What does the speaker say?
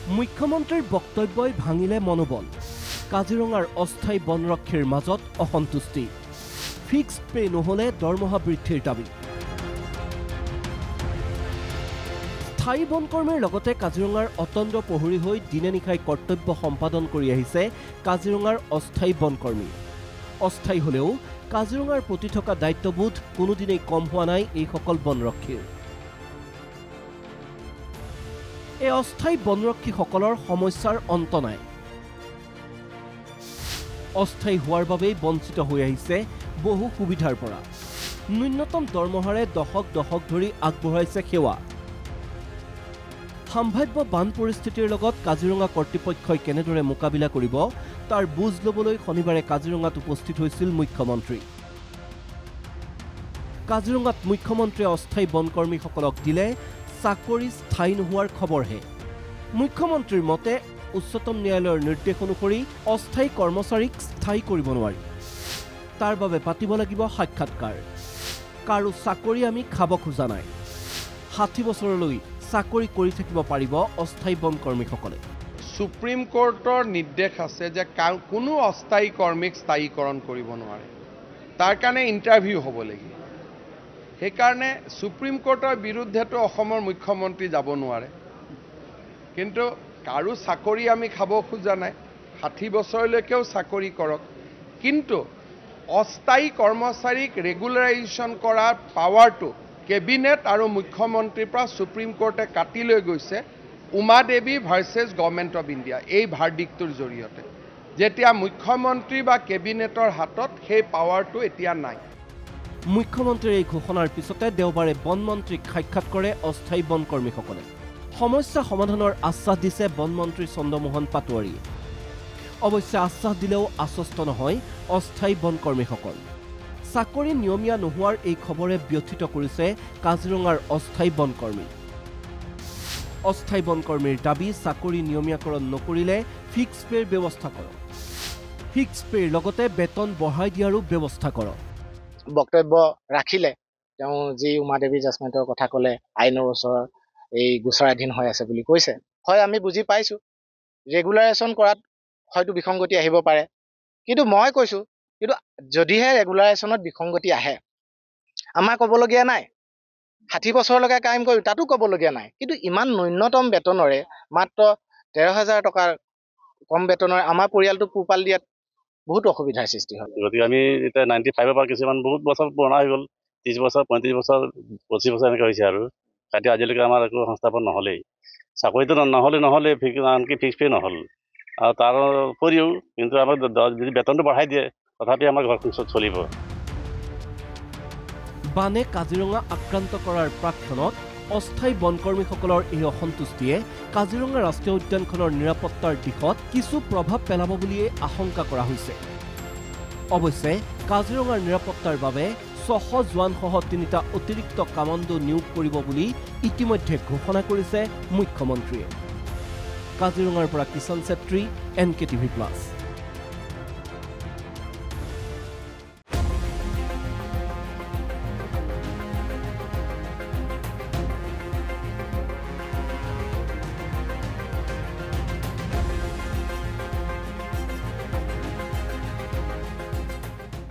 মুখ্যমন্ত্ৰীৰ বক্তব্যই ভাঙিলে মনোবল কাজিৰঙাৰ অস্থায়ী বনৰক্ষীৰ মাজত অসন্তুষ্টি ফিক্সড পে নহলে দৰমহা বৃদ্ধিৰ দাবী স্থায়ী বনকৰ্মীৰ লগতে কাজিৰঙাৰ অতন্দ্ৰ প্ৰহৰী হৈ দিনে নিশাই কৰ্তব্য সম্পাদন কৰি আহিছে কাজিৰঙাৰ অস্থায়ী বনকৰ্মী অস্থায়ী হলেও কাজিৰঙাৰ প্ৰতি থকা দায়িত্ববোধ কোনোদিনেই কম হোৱা নাই এইসকল বনৰক্ষীৰ এই অস্থায়ী বনৰক্ষীসকলৰ সমস্যাৰ অন্ত নাই অস্থায়ী হোৱাৰ বাবেই বঞ্চিত হৈ আহিছে বহু সুবিধাৰ পৰা ন্যূনতম দৰমহাৰে দশক ধৰি আগবঢ়াইছে সেৱা সম্ভাৱ্য বান পৰিস্থিতিৰ লগত কাজিৰঙা কৰ্তৃপক্ষই কেনেদৰে মোকাবিলা কৰিব তাৰ বুজ ল'বলৈ শনিবাৰে কাজিৰঙাত উপস্থিত হৈছিল মুখ্যমন্ত্ৰী কাজিৰঙাত মুখ্যমন্ত্ৰীয়ে অস্থায়ী বনকৰ্মীসকলক দিলে চাকৰি স্থায়ী নোহোৱাৰ খবৰহে মুখ্যমন্ত্ৰীৰ মতে উচ্চতম ন্যায়ালয়ৰ নিৰ্দেশ অনুসৰি অস্থায়ী কৰ্মচাৰীক স্থায়ী কৰিব নোৱাৰি তাৰ বাবে পাতিব লাগিব সাক্ষাৎকাৰ কাৰো চাকৰি আমি খাব খোজা নাই 60 বছৰলৈ চাকৰি কৰি থাকিব পাৰিব অস্থায়ী বনকৰ্মীসকলে সুপ্ৰিম কোৰ্টৰ নিৰ্দেশ আছে যে কোনো অস্থায়ী কৰ্মীক স্থায়ীকৰণ কৰিব নোৱাৰে তাৰ কাৰণে ইণ্টাৰভিউ হ'ব লাগিব সেইকাৰণে সুপ্ৰিম কোৰ্টৰ বিৰুদ্ধেতো অসমৰ মুখ্যমন্ত্ৰী যাব নোৱাৰে কিন্তু কাৰো চাকৰি আমি খাব খোজা নাই 60 বছৰলৈকেও চাকৰি কৰক কিন্তু অস্থায়ী কৰ্মচাৰীক ৰেগুলাৰাইজেশ্যন কৰাৰ পাৱাৰটো কেবিনেট আৰু মুখ্যমন্ত্ৰীৰ পৰা সুপ্ৰিম কোৰ্টে কাটি লৈ গৈছে উমা দেৱী ভাৰ্চেছ গভৰ্ণমেণ্ট অফ ইণ্ডিয়া এই ভাৰ্ডিক্টৰ জৰিয়তে যেতিয়া মুখ্যমন্ত্ৰী বা কেবিনেটৰ হাতত সেই পাৱাৰটো এতিয়া নাই মুখ্যমন্ত্ৰীৰ এই ঘোষণাৰ পিছতে দেওবাৰে বনমন্ত্ৰীক সাক্ষাৎ কৰে অস্থায়ী বনকৰ্মীসকলে সমস্যা সমাধানৰ আশ্বাস দিছে বনমন্ত্ৰী চন্দ্ৰমোহন পাটোৱাৰীয়ে অৱশ্যে আশ্বাস দিলেও আশ্বস্ত নহয় অস্থায়ী বনকৰ্মীসকল চাকৰি নিয়মীয়া নোহোৱাৰ এই খবৰে ব্যথিত কৰিছে কাজিৰঙাৰ অস্থায়ী বনকৰ্মী অস্থায়ী বনকৰ্মীৰ দাবী চাকৰি নিয়মীয়াকৰণ নকৰিলে ফিক্স পেৰ ব্যৱস্থা কৰক ফিক্স পেৰ লগতে বেতন বঢ়াই দিয়াৰো ব্যৱস্থা কৰক বক্তব্য ৰাখিলে তেওঁ যি উমা দেৱী জাজমেণ্টৰ কথা ক'লে আইনৰ ওচৰত এই গোচৰাধীন হৈ আছে বুলি কৈছে হয় আমি বুজি পাইছো ৰেগুলাৰেশ্যন কৰাত হয়তো বিসংগতি আহিব পাৰে কিন্তু মই কৈছো কিন্তু যদিহে ৰেগুলাৰেশ্যনত বিসংগতি আহে আমাৰ ক'বলগীয়া নাই 60 বছৰলৈকে কাম কৰি তাতো ক'বলগীয়া নাই কিন্তু ইমান ন্যূনতম বেতনৰে মাত্ৰ 13,000 টকাৰ কম বেতনৰে আমাৰ পৰিয়ালটো পোহপাল দিয়াত বহুত অসুবিধাৰ সৃষ্টি হয় গতিকে আমি এতিয়া 95 পৰা কিছুমান বহুত বছৰ পুৰণা হৈ গ'ল 30 বছৰ 35 বছৰ 25 বছৰ এনেকৈ হৈছে আৰু তাতে আজিলৈকে আমাৰ একো সংস্থাপন নহ'লেই চাকৰিটো নহ'লে আনকি ফিক্স পে নহ'ল আৰু তাৰ উপৰিও কিন্তু আমাক যদি বেতনটো বঢ়াই দিয়ে তথাপি আমাৰ ঘৰখন চলিব বানে কাজিৰঙা আক্ৰান্ত কৰাৰ প্ৰাক্ষণত অস্থায়ী বনকৰ্মীসকলৰ এই অসন্তুষ্টিয়ে কাজিৰঙা ৰাষ্ট্ৰীয় উদ্যানখনৰ নিৰাপত্তাৰ দিশত কিছু প্ৰভাৱ পেলাব বুলিয়ে আশংকা কৰা হৈছে অৱশ্যে কাজিৰঙাৰ নিৰাপত্তাৰ বাবে 600 জোৱানসহ 3টা অতিৰিক্ত কামাণ্ডো নিয়োগ কৰিব বুলি ইতিমধ্যে ঘোষণা কৰিছে মুখ্যমন্ত্ৰীয়ে কাজিৰঙাৰ পৰা কিষণ চেত্ৰী NKTV+